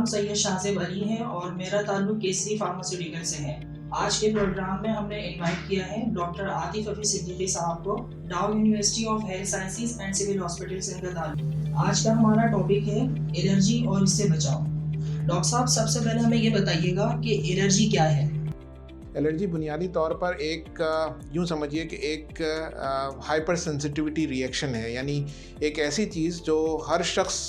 سید شاہزیب علی ہیں اور میرا تعلق کیسری فارماسیوٹیکل سے ہے۔ آج کے پروگرام میں ہم نے انوائٹ کیا ہے ڈاکٹر عاطف افی صدیقی صاحب کو، Dow University of Health Sciences and Civil Hospital سے ان کا تعلق۔ آج کا ہمارا ٹاپک ہے الرجی اور اس سے بچاؤ۔ ڈاکٹر صاحب سب سے پہلے ہمیں یہ بتائیے گا کہ الرجی کیا ہے؟ الرجی بنیادی طور پر ایک یوں سمجھیے کہ ایک ہائپر سینسٹیوٹی ری ایکشن ہے، یعنی ایک ایسی چیز جو ہر شخص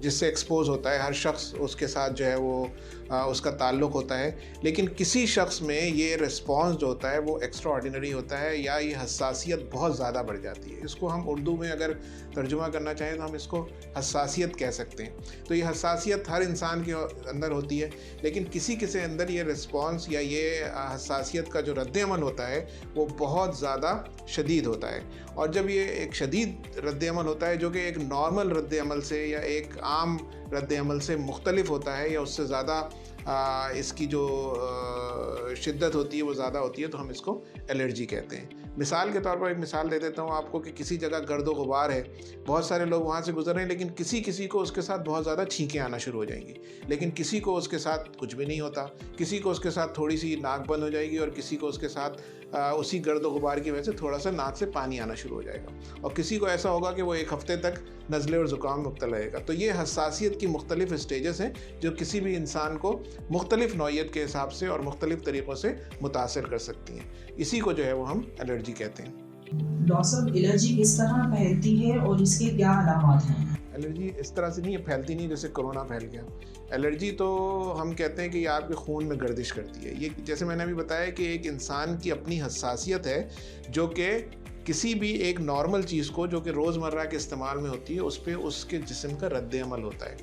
جس سے ایکسپوز ہوتا ہے، ہر شخص اس کے ساتھ جو ہے وہ اس کا تعلق ہوتا ہے، لیکن کسی شخص میں یہ رسپانس جو ہوتا ہے وہ ایکسٹرا آرڈینری ہوتا ہے یا یہ حساسیت بہت زیادہ بڑھ جاتی ہے۔ اس کو ہم اردو میں اگر ترجمہ کرنا چاہیں تو ہم اس کو حساسیت کہہ سکتے ہیں۔ تو یہ حساسیت ہر انسان کے اندر ہوتی ہے، لیکن کسی کے اندر یہ رسپانس یا یہ حساسیت کا جو رد عمل ہوتا ہے وہ بہت زیادہ شدید ہوتا ہے، اور جب یہ ایک شدید رد عمل ہوتا ہے جو کہ ایک نارمل رد عمل سے یا ایک عام رد عمل سے مختلف ہوتا ہے یا اس سے زیادہ اس کی جو شدت ہوتی ہے وہ زیادہ ہوتی ہے، تو ہم اس کو الرجی کہتے ہیں۔ مثال کے طور پر ایک مثال دے دیتا ہوں آپ کو کہ کسی جگہ گرد و غبار ہے، بہت سارے لوگ وہاں سے گزر رہے ہیں، لیکن کسی کو اس کے ساتھ بہت زیادہ چھینکیں آنا شروع ہو جائیں گی، لیکن کسی کو اس کے ساتھ کچھ بھی نہیں ہوتا، کسی کو اس کے ساتھ تھوڑی سی ناک بند ہو جائے گی، اور کسی کو اس کے ساتھ اسی گرد و غبار کی وجہ سے تھوڑا سا ناک سے پانی آنا شروع ہو جائے گا، اور کسی کو ایسا ہوگا کہ وہ ایک ہفتے تک نزلے اور زکام مبتلا رہے گا۔ تو یہ حساسیت کی مختلف اسٹیجز ہیں جو کسی بھی انسان کو مختلف نوعیت کے حساب سے اور مختلف طریقوں سے متاثر کر سکتی ہیں۔ اسی کو جو ہے وہ ہم الرجی کہتے ہیں۔ ڈاکٹر صاحب الرجی کس طرح پھیلتی ہے اور اس کے کیا علامات ہیں؟ الرجی اس طرح سے نہیں ہے، پھیلتی نہیں جیسے کرونا پھیل گیا۔ الرجی تو ہم کہتے ہیں کہ یہ آپ کے خون میں گردش کرتی ہے۔ یہ جیسے میں نے ابھی بتایا کہ ایک انسان کی اپنی حساسیت ہے جو کہ کسی بھی ایک نارمل چیز کو جو کہ روزمرہ کے استعمال میں ہوتی ہے اس پہ اس کے جسم کا رد عمل ہوتا ہے۔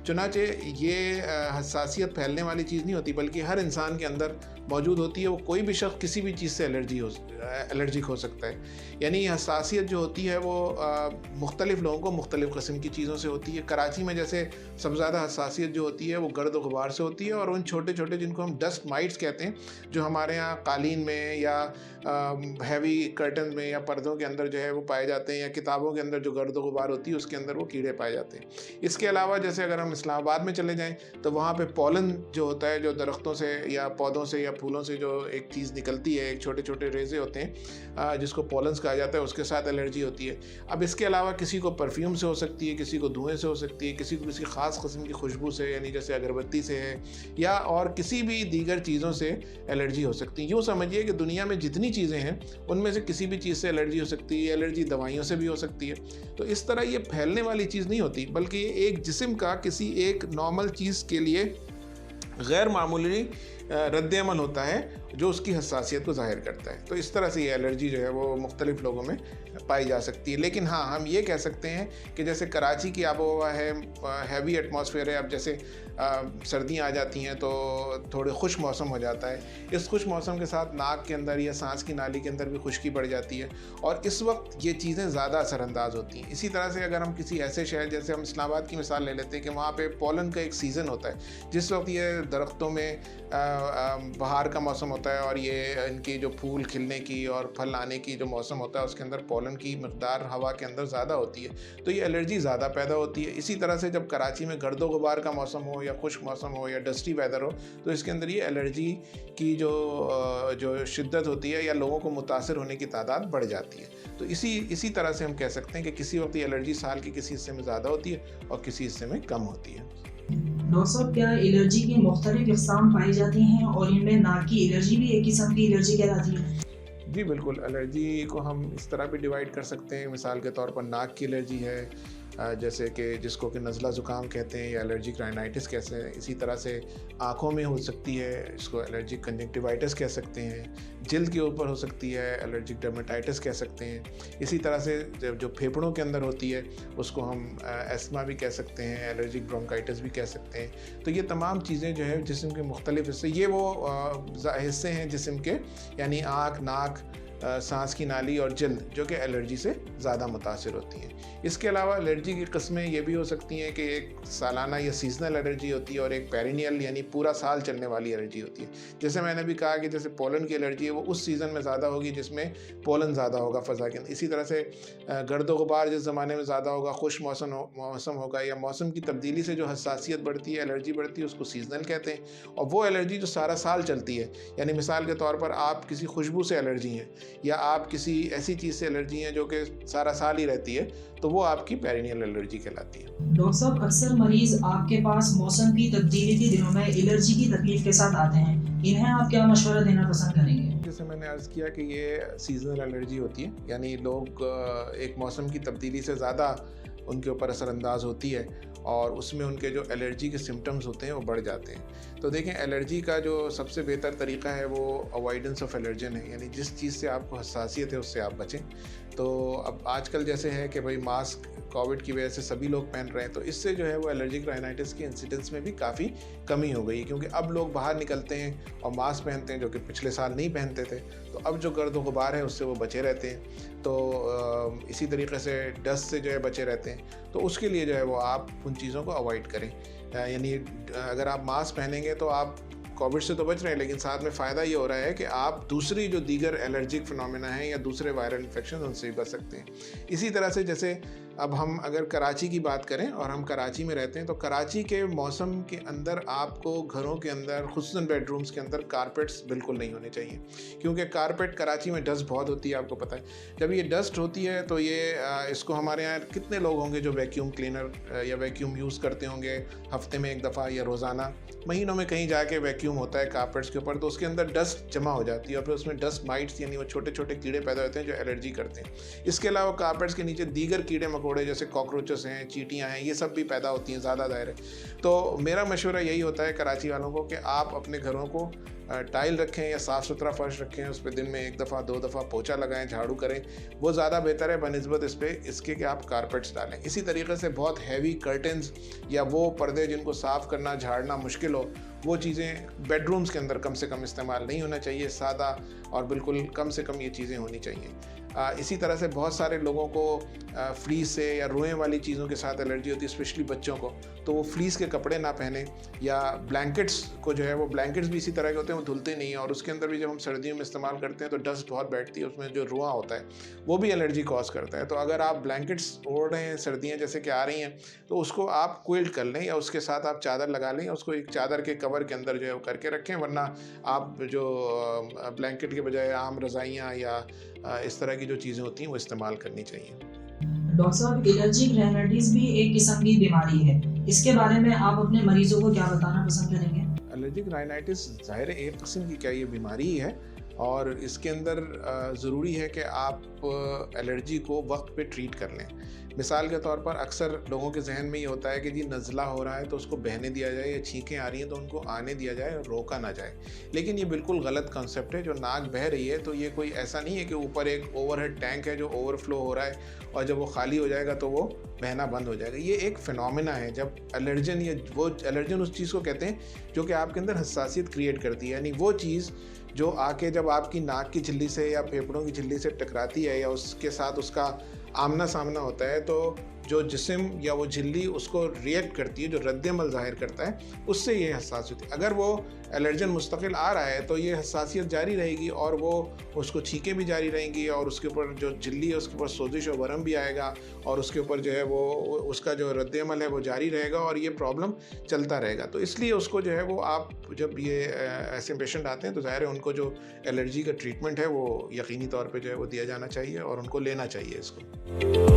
چنانچہ یہ حساسیت پھیلنے والی چیز نہیں ہوتی، بلکہ ہر انسان کے اندر موجود ہوتی ہے۔ وہ کوئی بھی شخص کسی بھی چیز سے الرجک ہو سکتا ہے، یعنی حساسیت جو ہوتی ہے وہ مختلف لوگوں کو مختلف قسم کی چیزوں سے ہوتی ہے۔ کراچی میں جیسے سب سے زیادہ حساسیت جو ہوتی ہے وہ گرد و غبار سے ہوتی ہے، اور ان چھوٹے چھوٹے جن کو ہم ڈسٹ مائٹس کہتے ہیں، جو ہمارے ہاں قالین میں یا ہیوی کرٹن میں یا پردوں کے اندر جو ہے وہ پائے جاتے ہیں، یا کتابوں کے اندر جو گرد و غبار ہوتی ہے اس کے اندر وہ کیڑے پائے جاتے ہیں۔ اس کے علاوہ جیسے اگر ہم اسلام آباد میں چلے جائیں تو وہاں پہ پولن جو ہوتا ہے، جو درختوں سے یا پودوں سے یا پھولوں سے جو ایک چیز نکلتی ہے، ایک چھوٹے چھوٹے ریزے ہوتے ہیں جس کو پولنس کہا جاتا ہے، اس کے ساتھ الرجی ہوتی ہے۔ اب اس کے علاوہ کسی کو پرفیوم سے ہو سکتی ہے، کسی کو دھوئیں سے ہو سکتی ہے، کسی کو کسی خاص قسم کی خوشبو سے، یعنی جیسے اگربتی سے ہے، یا اور کسی بھی دیگر چیزوں سے الرجی ہو سکتی ہے۔ یوں سمجھیے کہ دنیا میں جتنی چیزیں ہیں ان میں سے کسی بھی چیز سے الرجی ہو سکتی ہے۔ الرجی دوائیوں سے بھی ہو سکتی ہے۔ تو اس طرح یہ پھیلنے والی چیز نہیں ہوتی، بلکہ یہ ایک جسم کا کسی ایک نارمل چیز کے لیے غیر معمولی رد عمل ہوتا ہے جو اس کی حساسیت کو ظاہر کرتا ہے۔ تو اس طرح سے یہ الرجی جو ہے وہ مختلف لوگوں میں پائی جا سکتی ہے۔ لیکن ہاں، ہم یہ کہہ سکتے ہیں کہ جیسے کراچی کی آب و ہوا ہے، ہیوی ایٹماسفیئر ہے، اب جیسے سردیاں آ جاتی ہیں تو تھوڑے خشک موسم ہو جاتا ہے۔ اس خشک موسم کے ساتھ ناک کے اندر یا سانس کی نالی کے اندر بھی خشکی بڑھ جاتی ہے، اور اس وقت یہ چیزیں زیادہ اثر انداز ہوتی ہیں۔ اسی طرح سے اگر ہم کسی ایسے شہر جیسے ہم اسلام آباد کی مثال لے لیتے ہیں کہ وہاں پہ پولن کا ایک سیزن ہوتا ہے، جس وقت یہ درختوں میں بہار کا موسم ہوتا ہے اور یہ ان کی جو پھول کھلنے کی اور پھل آنے کی جو موسم ہوتا ہے اس کے اندر پولن کی مقدار ہوا کے اندر زیادہ ہوتی ہے، تو یہ الرجی زیادہ پیدا ہوتی ہے۔ اسی طرح سے جب کراچی میں گرد و غبار کا موسم ہو یا خشک موسم ہو یا ڈسٹی ویدر ہو تو اس کے اندر یہ الرجی کی جو شدت ہوتی ہے یا لوگوں کو متاثر ہونے کی تعداد بڑھ جاتی ہے۔ تو اسی طرح سے ہم کہہ سکتے ہیں کہ کسی وقت یہ الرجی سال کے کسی حصے میں زیادہ ہوتی ہے اور کسی حصے میں کم ہوتی ہے۔ ڈاکٹر صاحب کیا الرجی کی مختلف اقسام پائی جاتی ہیں اور ان میں ناک کی الرجی بھی ایک قسم کی الرجی کہلاتی ہے؟ جی بالکل، الرجی کو ہم اس طرح بھی ڈیوائڈ کر سکتے ہیں۔ مثال کے طور پر ناک کی الرجی ہے، جیسے کہ جس کو کہ نزلہ زکام کہتے ہیں یا الرجک رائنائٹس کہتے ہیں۔ اسی طرح سے آنکھوں میں ہو سکتی ہے، اس کو الرجک کنجنکٹیوائٹس کہہ سکتے ہیں۔ جلد کے اوپر ہو سکتی ہے، الرجک ڈرمیٹائٹس کہہ سکتے ہیں۔ اسی طرح سے جو پھیپھڑوں کے اندر ہوتی ہے اس کو ہم ایسما بھی کہہ سکتے ہیں، الرجک برونکائٹس بھی کہہ سکتے ہیں۔ تو یہ تمام چیزیں جو ہے جسم کے مختلف حصے، یہ وہ حصے ہیں جسم کے، یعنی آنکھ، ناک، سانس کی نالی اور جلد جو کہ الرجی سے زیادہ متاثر ہوتی ہیں۔ اس کے علاوہ الرجی کی قسمیں یہ بھی ہو سکتی ہیں کہ ایک سالانہ یا سیزنل الرجی ہوتی ہے اور ایک پیرینیل یعنی پورا سال چلنے والی الرجی ہوتی ہے۔ جیسے میں نے بھی کہا کہ جیسے پولن کی الرجی ہے وہ اس سیزن میں زیادہ ہوگی جس میں پولن زیادہ ہوگا فضا کے اندر۔ اسی طرح سے گرد و غبار جس زمانے میں زیادہ ہوگا، خشک موسم ہوگا یا موسم کی تبدیلی سے جو حساسیت بڑھتی ہے، الرجی بڑھتی ہے، اس کو سیزنل کہتے ہیں۔ اور وہ الرجی جو سارا سال چلتی ہے، یعنی مثال کے طور پر آپ کسی خوشبو سے الرجی ہیں یا آپ کسی ایسی چیز سے الرجی ہیں جو کہ سارا سال ہی رہتی ہے، تو وہ آپ کی پیرینیل الرجی کہلاتی ہے۔ ڈاکٹر صاحب، اکثر مریض آپ کے پاس موسم کی تبدیلی کے دنوں میں الرجی کی تکلیف کے ساتھ آتے ہیں، انہیں آپ کیا مشورہ دینا پسند کریں گے؟ جیسے میں نے عرض کیا کہ یہ سیزنل الرجی ہوتی ہے، یعنی لوگ ایک موسم کی تبدیلی سے زیادہ ان کے اوپر اثر انداز ہوتی ہے اور اس میں ان کے جو الرجی کے سمٹمز ہوتے ہیں وہ بڑھ جاتے ہیں۔ تو دیکھیں، الرجی کا جو سب سے بہتر طریقہ ہے وہ اوائڈنس آف الرجن ہے، یعنی جس چیز سے آپ کو حساسیت ہے اس سے آپ بچیں۔ تو اب آج کل جیسے ہے کہ بھائی ماسک کووڈ کی وجہ سے سبھی لوگ پہن رہے ہیں، تو اس سے جو ہے وہ الرجک رائنائٹس کی انسیڈنس میں بھی کافی کمی ہو گئی، کیونکہ اب لوگ باہر نکلتے ہیں اور ماسک پہنتے ہیں جو کہ پچھلے سال نہیں پہنتے تھے، تو اب جو گرد و غبار ہے اس سے وہ بچے رہتے ہیں۔ تو اسی طریقے سے ڈسٹ سے جو ہے بچے رہتے ہیں، تو اس کے لیے جو ہے وہ آپ ان چیزوں کو اوائڈ کریں۔ یعنی اگر آپ ماسک پہنیں گے تو آپ کووڈ سے تو بچ رہے ہیں، لیکن ساتھ میں فائدہ یہ ہو رہا ہے کہ آپ دوسری جو دیگر الرجک فنومینا ہیں یا دوسرے وائرل انفیکشن ان سے بھی بچ سکتے ہیں۔ اسی طرح سے جیسے اب ہم اگر کراچی کی بات کریں اور ہم کراچی میں رہتے ہیں، تو کراچی کے موسم کے اندر آپ کو گھروں کے اندر خصوصاً بیڈ رومز کے اندر کارپیٹس بالکل نہیں ہونے چاہیے، کیونکہ کارپیٹ کراچی میں ڈسٹ بہت ہوتی ہے، آپ کو پتہ ہے۔ جب یہ ڈسٹ ہوتی ہے تو یہ اس کو ہمارے یہاں کتنے لوگ ہوں گے جو ویکیوم کلینر یا ویکیوم یوز کرتے ہوں گے ہفتے میں ایک دفعہ یا روزانہ، مہینوں میں کہیں جا کے ویکیوم ہوتا ہے کارپیٹس کے اوپر، تو اس کے اندر ڈسٹ جمع ہو جاتی ہے اور پھر اس میں ڈسٹ مائٹس یعنی وہ چھوٹے چھوٹے کیڑے پیدا ہوتے ہیں جو الرجی کرتے ہیں۔ اس کے علاوہ کارپیٹس کے نیچے دیگر کیڑے مکوڑے جیسے کاکروچز ہیں، چیٹیاں ہیں، یہ سب بھی پیدا ہوتی ہیں، زیادہ ظاہر ہے۔ تو میرا مشورہ یہی ہوتا ہے کراچی والوں کو کہ آپ اپنے گھروں کو ٹائل رکھیں یا صاف ستھرا فرش رکھیں، اس پہ دن میں ایک دفعہ 2 دفعہ پوچھا لگائیں، جھاڑو کریں، وہ زیادہ بہتر ہے بنسبت اس کے کہ آپ کارپیٹس ڈالیں۔ اسی طریقے سے بہت ہیوی کرٹنز یا وہ پردے جن کو صاف کرنا جھاڑنا مشکل ہو، وہ چیزیں بیڈ رومز کے اندر کم سے کم استعمال نہیں ہونا چاہیے، سادہ اور بالکل کم سے کم یہ چیزیں ہونی چاہیے۔ اسی طرح سے بہت سارے لوگوں کو فلیس سے یا روئیں والی چیزوں کے ساتھ الرجی ہوتی ہے، اسپیشلی بچوں کو، تو وہ فلیس کے کپڑے نہ پہنیں، یا بلینکٹس کو جو ہے وہ بلینکٹس بھی اسی طرح کے ہوتے ہیں، وہ دھلتے نہیں ہیں، اور اس کے اندر بھی جب ہم سردیوں میں استعمال کرتے ہیں تو ڈسٹ بہت بیٹھتی ہے، اس میں جو رواں ہوتا ہے وہ بھی الرجی کاز کرتا ہے۔ تو اگر آپ بلینکٹس اوڑھ رہے ہیں، سردیاں جیسے کہ آ رہی ہیں، تو اس کو آپ کوئلٹ کر لیں یا اس کے ساتھ آپ چادر لگا لیں، اس کو ایک چادر کے کور کے اندر جو ہے وہ کر کے رکھیں، ورنہ آپ جو بلینکٹ کے بجائے عام رضائیاں یا اس طرح کی جو چیزیں ہوتی ہیں وہ استعمال کرنی چاہیے۔ ڈاکٹر صاحب، الرجک رینائٹس بھی ایک قسم کی بیماری ہے، اس کے بارے میں آپ اپنے مریضوں کو کیا بتانا پسند کریں گے؟ الرجک رائنائٹس ظاہر ہے ایک قسم کی کیا یہ بیماری ہی ہے، اور اس کے اندر ضروری ہے کہ آپ الرجی کو وقت پہ ٹریٹ کر لیں۔ مثال کے طور پر اکثر لوگوں کے ذہن میں یہ ہوتا ہے کہ جی نزلہ ہو رہا ہے تو اس کو بہنے دیا جائے، یا چھینکیں آ رہی ہیں تو ان کو آنے دیا جائے اور روکا نہ جائے، لیکن یہ بالکل غلط کنسیپٹ ہے۔ جو ناک بہہ رہی ہے تو یہ کوئی ایسا نہیں ہے کہ اوپر ایک اوور ہیڈ ٹینک ہے جو اوور فلو ہو رہا ہے اور جب وہ خالی ہو جائے گا تو وہ بہنا بند ہو جائے گا۔ یہ ایک فینومینا ہے جب الرجن، یا وہ الرجن اس چیز کو کہتے ہیں جو کہ آپ کے اندر حساسیت کریٹ کرتی ہے، یعنی وہ چیز جو آ کے جب آپ کی ناک کی جھلی سے یا پھیپھڑوں کی جھلی سے ٹکراتی ہے یا اس کے ساتھ اس کا آمنا سامنا ہوتا ہے، تو جو جسم یا وہ جھلی اس کو ریئیکٹ کرتی ہے، جو رد عمل ظاہر کرتا ہے، اس سے یہ حساسیت ہوتی ہے۔ اگر وہ الرجن مستقل آ رہا ہے تو یہ حساسیت جاری رہے گی اور وہ اس کو چھینکیں بھی جاری رہیں گی، اور اس کے اوپر جو جھلی ہے اس کے اوپر سوزش و ورم بھی آئے گا، اور اس کے اوپر جو ہے وہ اس کا جو رد عمل ہے وہ جاری رہے گا اور یہ پرابلم چلتا رہے گا۔ تو اس لیے اس کو جو ہے وہ آپ جب یہ ایسے پیشنٹ آتے ہیں تو ظاہر ہے ان کو جو الرجی کا ٹریٹمنٹ ہے وہ یقینی طور پہ جو ہے وہ دیا جانا چاہیے اور ان کو لینا چاہیے اس کو۔